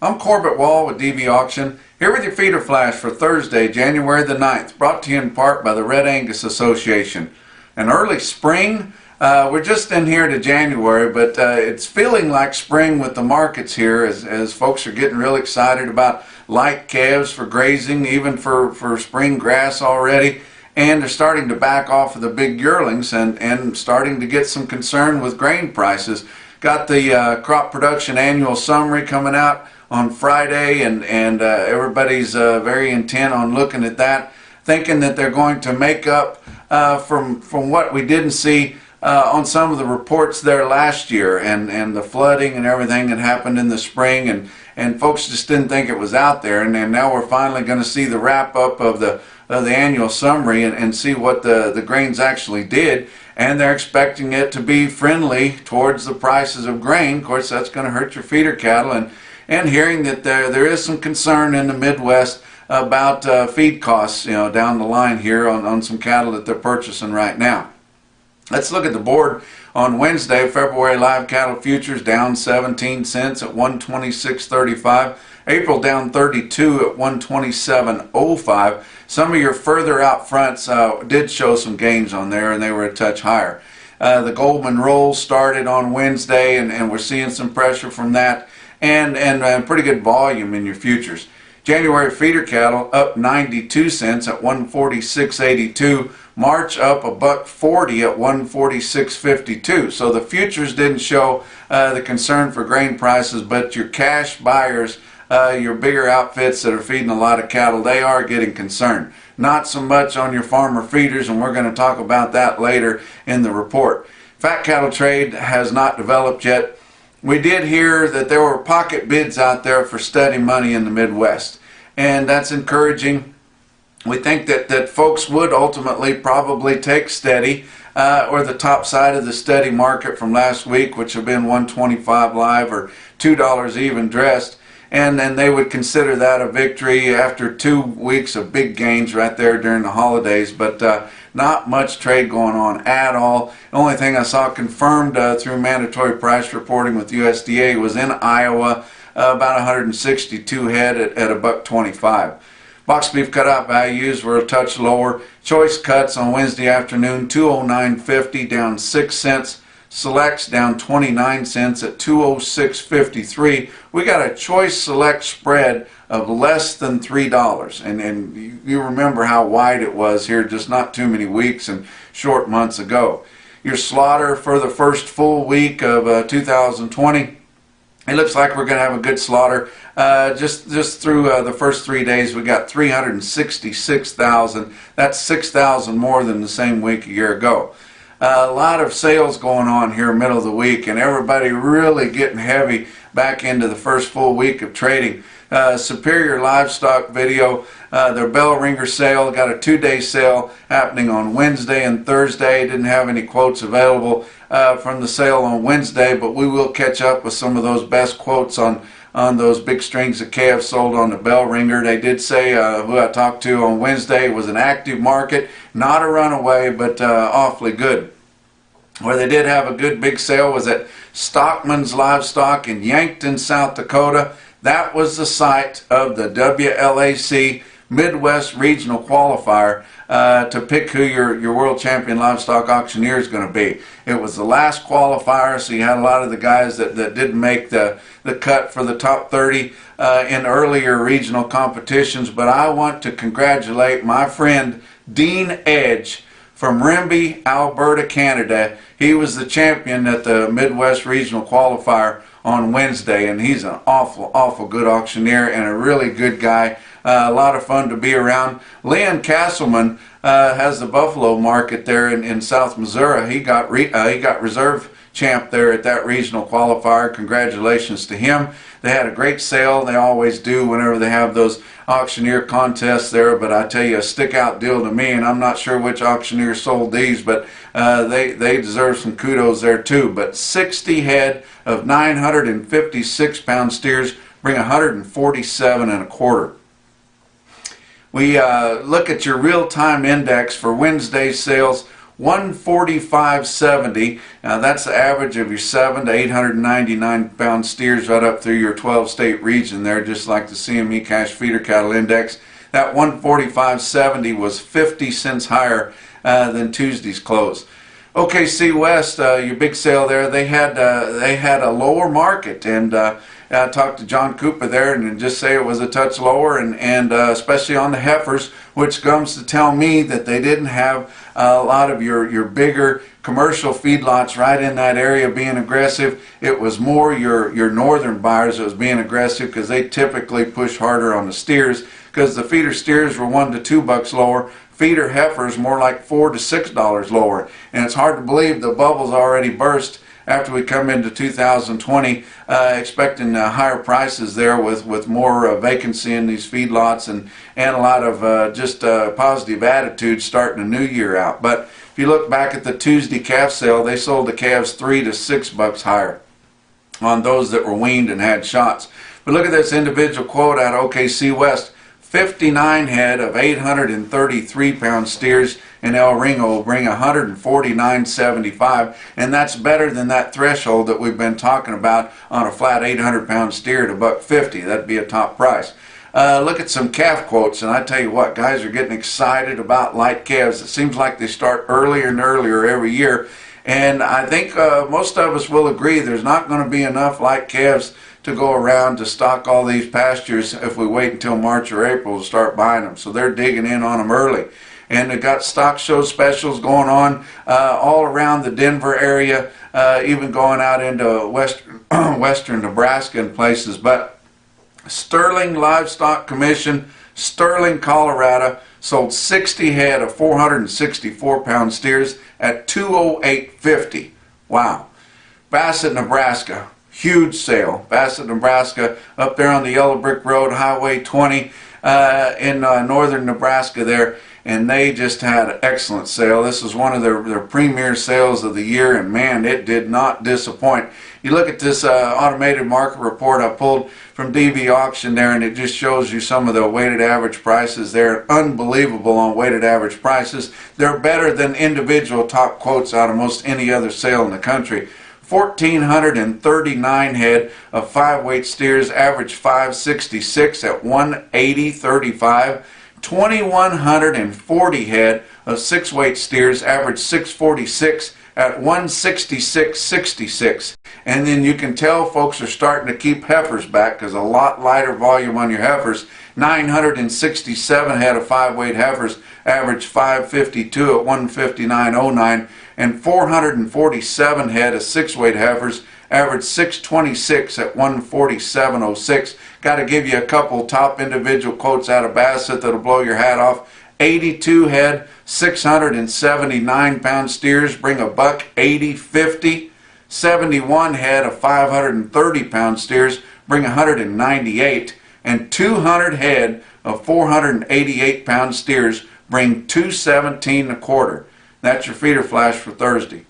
I'm Corbett Wall with DV Auction, here with your feeder flash for Thursday, January the 9th, brought to you in part by the Red Angus Association. An early spring, we're just in here to January, but it's feeling like spring with the markets here as folks are getting real excited about light calves for grazing, even for spring grass already. And they're starting to back off of the big yearlings and starting to get some concern with grain prices. Got the crop production annual summary coming out on Friday, and everybody's very intent on looking at that, thinking that they're going to make up from what we didn't see on some of the reports there last year, and the flooding and everything that happened in the spring, and folks just didn't think it was out there, and now we're finally going to see the wrap up of the annual summary and see what the grains actually did, and they're expecting it to be friendly towards the prices of grain. Of course, that's going to hurt your feeder cattle, and hearing that there is some concern in the Midwest about feed costs, down the line here on some cattle that they're purchasing right now. Let's look at the board on Wednesday. February live cattle futures down 17 cents at 126.35. April down 32 at 127.05. Some of your further out fronts did show some gains on there, and they were a touch higher. The Goldman roll started on Wednesday, and we're seeing some pressure from that, and pretty good volume in your futures. January feeder cattle up 92 cents at 146.82. March up $1.40 at 146.52. So the futures didn't show the concern for grain prices, but your cash buyers, your bigger outfits that are feeding a lot of cattle, they are getting concerned. Not so much on your farmer feeders, and we're going to talk about that later in the report. Fat cattle trade has not developed yet. We did hear that there were pocket bids out there for steady money in the Midwest, and that's encouraging. We think that folks would ultimately probably take steady or the top side of the steady market from last week, which have been $125 live or $2 even dressed, and then they would consider that a victory after 2 weeks of big gains right there during the holidays. But not much trade going on at all. The only thing I saw confirmed through mandatory price reporting with USDA was in Iowa, about 162 head at $1.25. Box beef cutout values were a touch lower. Choice cuts on Wednesday afternoon, 209.50, down 6 cents. Selects down 29 cents at 206.53. We got a choice select spread of less than $3, and you remember how wide it was here just not too many weeks and short months ago. Your slaughter for the first full week of 2020, it looks like we're going to have a good slaughter. Just through the first 3 days, we got 366,000. That's 6,000 more than the same week a year ago. A lot of sales going on here middle of the week, and everybody really getting heavy back into the first full week of trading. Superior Livestock Video, their bell ringer sale, got a 2-day sale happening on Wednesday and Thursday. Didn't have any quotes available from the sale on Wednesday, but we will catch up with some of those best quotes on those big strings of calves sold on the bell ringer. They did say, who I talked to on Wednesday, it was an active market, not a runaway, but awfully good. Where they did have a good big sale was at Stockman's Livestock in Yankton, South Dakota. That was the site of the WLAC Midwest Regional Qualifier to pick who your world champion livestock auctioneer is going to be. It was the last qualifier, so you had a lot of the guys that didn't make the cut for the top 30 in earlier regional competitions. But I want to congratulate my friend Dean Edge from Rimbey, Alberta, Canada. He was the champion at the Midwest Regional Qualifier on Wednesday, and he's an awful good auctioneer and a really good guy. A lot of fun to be around. Leon Castleman has the buffalo market there in South Missouri. He got reserve champ there at that regional qualifier. Congratulations to him. They had a great sale. They always do whenever they have those auctioneer contests there, but I tell you, a stick out deal to me, and I'm not sure which auctioneer sold these, but they deserve some kudos there too. But 60 head of 956 pound steers bring 147 1/4. We look at your real-time index for Wednesday's sales. 145.70. That's the average of your 7 to 899 pound steers right up through your 12 state region there, just like the CME Cash Feeder Cattle Index. That 145.70 was 50 cents higher than Tuesday's close. OKC West, your big sale there, they had a lower market, and I talked to John Cooper there and just say it was a touch lower, and especially on the heifers, which comes to tell me that they didn't have a lot of your bigger commercial feedlots right in that area being aggressive. It was more your northern buyers that was being aggressive, because they typically push harder on the steers, because the feeder steers were $1 to $2 lower. Feeder heifers more like $4 to $6 lower, and it's hard to believe the bubble's already burst after we come into 2020, expecting higher prices there with more vacancy in these feedlots and a lot of just positive attitudes starting a new year out. But if you look back at the Tuesday calf sale, they sold the calves $3 to $6 higher on those that were weaned and had shots. But look at this individual quote out of OKC West. 59 head of 833 pound steers in El Ringo will bring 149.75, and that's better than that threshold that we've been talking about on a flat 800 pound steer at $150. That'd be a top price. Look at some calf quotes, and I tell you what, guys are getting excited about light calves. It seems like they start earlier and earlier every year, and I think most of us will agree there's not going to be enough light calves to go around to stock all these pastures if we wait until March or April to start buying them. So they're digging in on them early. And they've got stock show specials going on all around the Denver area, even going out into western Nebraska and places. But Sterling Livestock Commission, Sterling, Colorado, sold 60 head of 464 pound steers at $208.50. Wow. Bassett, Nebraska. Huge sale. Bassett, Nebraska, up there on the Yellow Brick Road, Highway 20 in northern Nebraska there, and they just had an excellent sale. This is one of their premier sales of the year, and man, it did not disappoint. You look at this automated market report I pulled from DV Auction there, and it just shows you some of the weighted average prices there. Unbelievable on weighted average prices. They're better than individual top quotes out of most any other sale in the country. 1,439 head of 5-weight steers, average 566 at 180.35. 2,140 head of 6-weight steers, average 646 at 166.66. And then you can tell folks are starting to keep heifers back, because a lot lighter volume on your heifers. 967 head of 5-weight heifers, average 552 at 159.09. And 447 head of 6-weight heifers, average 626 at 147.06. Got to give you a couple top individual quotes out of Bassett that'll blow your hat off. 82 head, 679 pound steers bring $180.50. 71 head of 530 pound steers bring 198, and 200 head of 488 pound steers bring 217.25. That's your feeder flash for Thursday.